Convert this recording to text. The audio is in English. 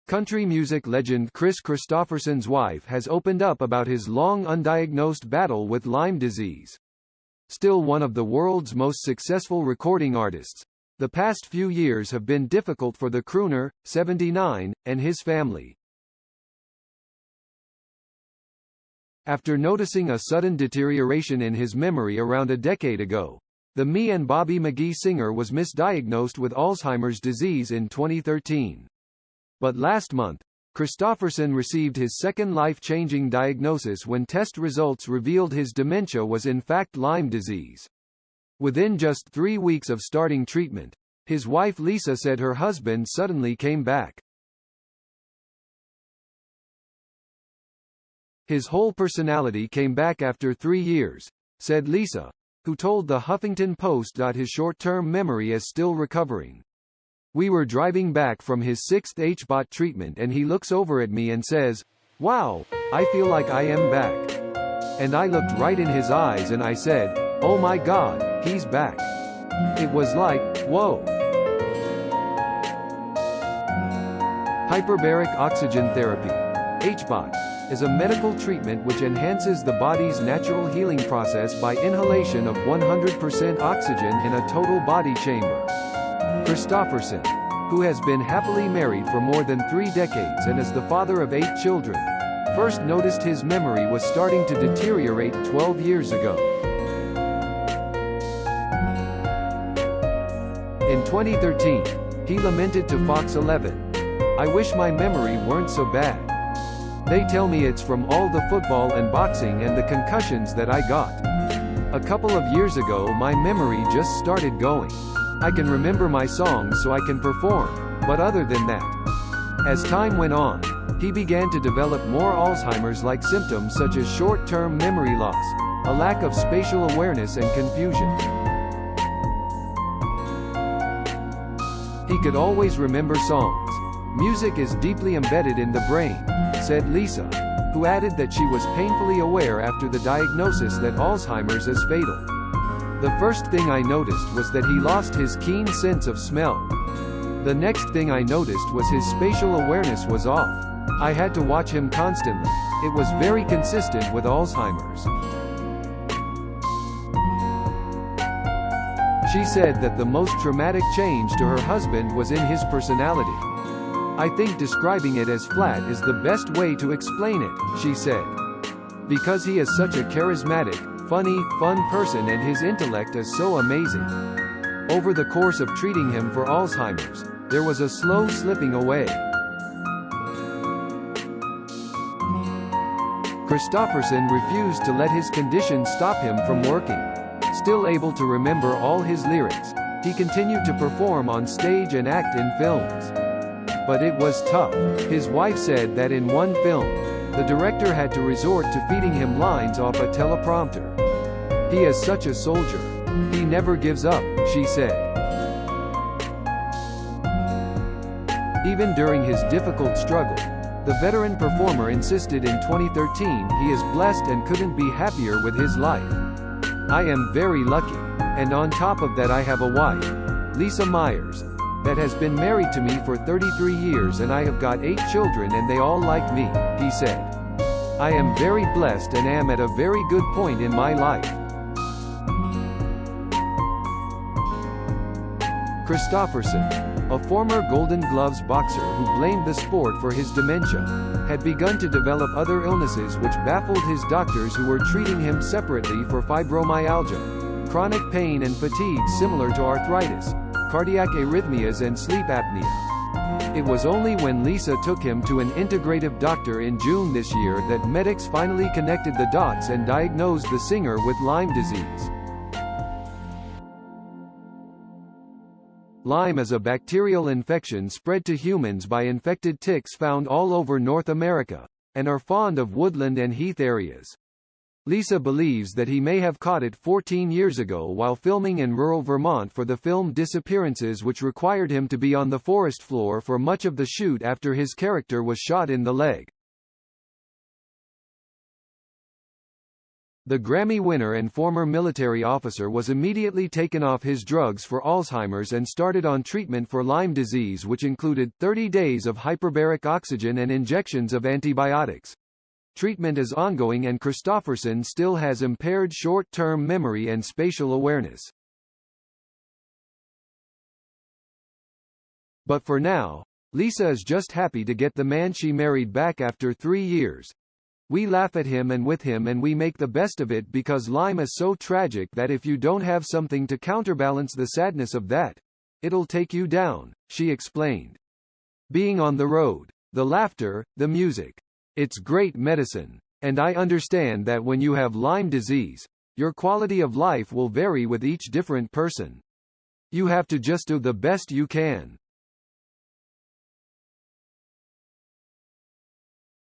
Country music legend Kris Kristofferson's wife has opened up about his long undiagnosed battle with Lyme disease. Still one of the world's most successful recording artists, the past few years have been difficult for the crooner, 79, and his family. After noticing a sudden deterioration in his memory around a decade ago, the Me and Bobby McGee singer was misdiagnosed with Alzheimer's disease in 2013. But last month, Kristofferson received his second life-changing diagnosis when test results revealed his dementia was in fact Lyme disease. Within just 3 weeks of starting treatment, his wife Lisa said her husband suddenly came back. His whole personality came back after 3 years, said Lisa, who told the Huffington Post that his short-term memory is still recovering. We were driving back from his 6th HBOT treatment and he looks over at me and says, "Wow, I feel like I am back." And I looked right in his eyes and I said, "Oh my God, he's back." It was like, whoa. Hyperbaric oxygen therapy, HBOT, is a medical treatment which enhances the body's natural healing process by inhalation of 100% oxygen in a total body chamber. Kristofferson, who has been happily married for more than 3 decades and is the father of 8 children, first noticed his memory was starting to deteriorate 12 years ago. In 2013, he lamented to Fox 11, "I wish my memory weren't so bad. They tell me it's from all the football and boxing and the concussions that I got. A couple of years ago my memory just started going. I can remember my songs so I can perform, but other than that." As time went on, he began to develop more Alzheimer's-like symptoms such as short-term memory loss, a lack of spatial awareness and confusion. He could always remember songs. "Music is deeply embedded in the brain," said Lisa, who added that she was painfully aware after the diagnosis that Alzheimer's is fatal. "The first thing I noticed was that he lost his keen sense of smell. The next thing I noticed was his spatial awareness was off. I had to watch him constantly. It was very consistent with Alzheimer's." She said that the most traumatic change to her husband was in his personality. "I think describing it as flat is the best way to explain it," she said. "Because he is such a charismatic, funny, fun person and his intellect is so amazing." Over the course of treating him for Alzheimer's, there was a slow slipping away. Kristofferson refused to let his condition stop him from working. Still able to remember all his lyrics, he continued to perform on stage and act in films. But it was tough. His wife said that in one film, the director had to resort to feeding him lines off a teleprompter. "He is such a soldier. He never gives up," she said. Even during his difficult struggle, the veteran performer insisted in 2013 he is blessed and couldn't be happier with his life. "I am very lucky. And on top of that I have a wife, Lisa Myers, that has been married to me for 33 years and I have got 8 children and they all like me," he said. "I am very blessed and am at a very good point in my life." Kristofferson, a former Golden Gloves boxer who blamed the sport for his dementia, had begun to develop other illnesses which baffled his doctors who were treating him separately for fibromyalgia, chronic pain and fatigue similar to arthritis, cardiac arrhythmias and sleep apnea. It was only when Lisa took him to an integrative doctor in June this year that medics finally connected the dots and diagnosed the singer with Lyme disease. Lyme is a bacterial infection spread to humans by infected ticks found all over North America, and are fond of woodland and heath areas. Lisa believes that he may have caught it 14 years ago while filming in rural Vermont for the film Disappearances, which required him to be on the forest floor for much of the shoot after his character was shot in the leg. The Grammy winner and former military officer was immediately taken off his drugs for Alzheimer's and started on treatment for Lyme disease, which included 30 days of hyperbaric oxygen and injections of antibiotics. Treatment is ongoing and Kristofferson still has impaired short-term memory and spatial awareness. But for now, Lisa is just happy to get the man she married back after 3 years. We laugh at him and with him and we make the best of it because Lyme is so tragic that if you don't have something to counterbalance the sadness of that, it'll take you down, she explained. Being on the road, the laughter, the music. It's great medicine. And I understand that when you have Lyme disease, your quality of life will vary with each different person. You have to just do the best you can.